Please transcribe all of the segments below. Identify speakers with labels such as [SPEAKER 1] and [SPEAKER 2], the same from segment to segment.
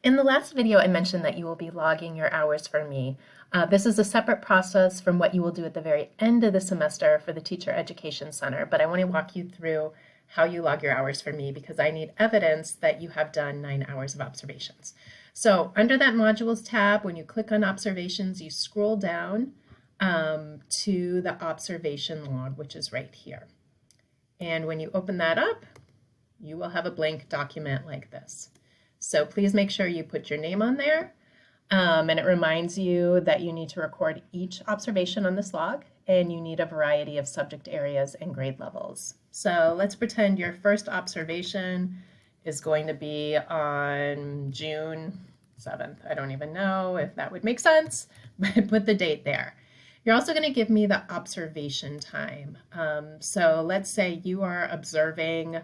[SPEAKER 1] In the last video, I mentioned that you will be logging your hours for me. This is a separate process from what you will do at the very end of the semester for the Teacher Education Center, but I want to walk you through how you log your hours for me because I need evidence that you have done 9 hours of observations. So under that Modules tab, when you click on Observations, you scroll down to the observation log, which is right here. And when you open that up, you will have a blank document like this. So please make sure you put your name on there. And it reminds you that you need to record each observation on this log, and you need a variety of subject areas and grade levels. So let's pretend your first observation is going to be on June 7th. I don't even know if that would make sense, but put the date there. You're also going to give me the observation time. So let's say you are observing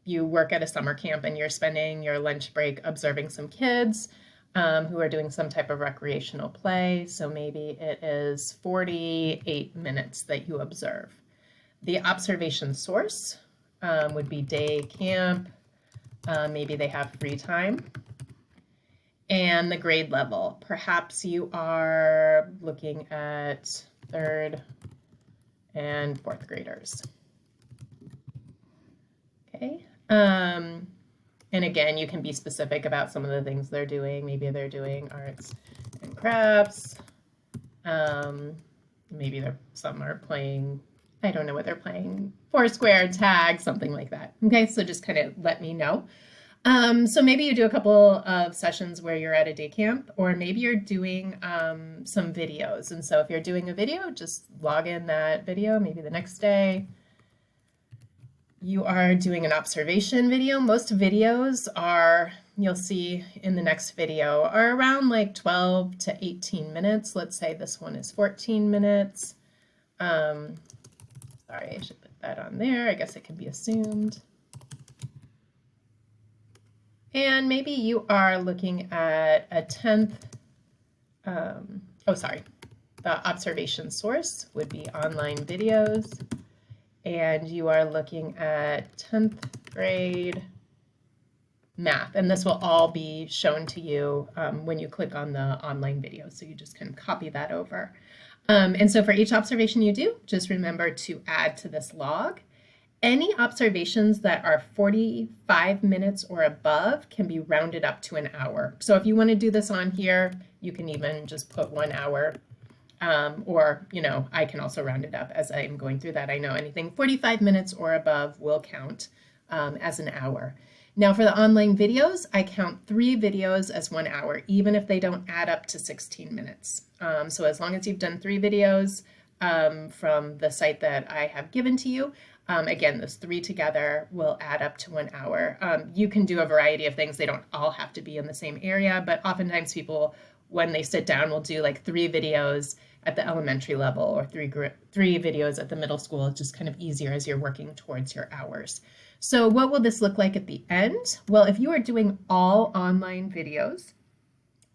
[SPEAKER 1] you work at a summer camp and you're spending your lunch break observing some kids who are doing some type of recreational play. So maybe it is 48 minutes that you observe. The observation source would be day camp. Maybe they have free time. And the grade level. Perhaps you are looking at 3rd and 4th graders. Okay. And again, you can be specific about some of the things they're doing. Maybe they're doing arts and crafts. Maybe some are playing, I don't know what they're playing, Foursquare, tag, something like that. Okay, so just kind of let me know. So maybe you do a couple of sessions where you're at a day camp, or maybe you're doing some videos. And so if you're doing a video, just log in that video, maybe the next day. You are doing an observation video. Most videos are, you'll see in the next video, are around like 12 to 18 minutes. Let's say this one is 14 minutes. Sorry, I should put that on there. I guess it can be assumed. And maybe you are looking at a 10th, the observation source would be online videos. And you are looking at 10th grade math. And this will all be shown to you when you click on the online video. So you just can copy that over. And so for each observation you do, just remember to add to this log. Any observations that are 45 minutes or above can be rounded up to an hour. So if you want to do this on here, you can even just put 1 hour. Or, I can also round it up as I'm going through that. I know anything 45 minutes or above will count as an hour. Now for the online videos, I count 3 videos as 1 hour, even if they don't add up to 16 minutes. So as long as you've done 3 videos from the site that I have given to you, again, those 3 together will add up to 1 hour. You can do a variety of things. They don't all have to be in the same area, but oftentimes people, when they sit down, will do like 3 videos at the elementary level or 3 videos at the middle school. It's just kind of easier as you're working towards your hours. So what will this look like at the end? Well, if you are doing all online videos,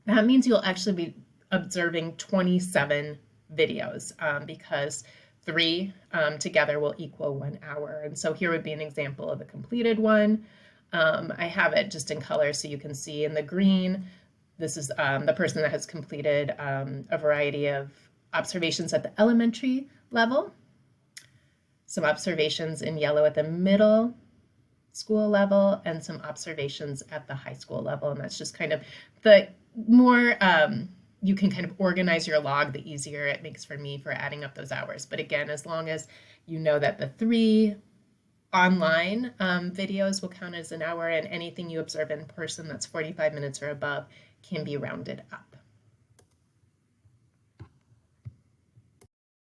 [SPEAKER 1] that means you'll actually be observing 27 videos because 3 together will equal 1 hour. And so here would be an example of a completed one. I have it just in color so you can see in the green. This is the person that has completed a variety of observations at the elementary level, some observations in yellow at the middle school level, and some observations at the high school level. And that's just kind of the more you can kind of organize your log, the easier it makes for me for adding up those hours. But again, as long as you know that the 3 online videos will count as an hour, and anything you observe in person that's 45 minutes or above can be rounded up.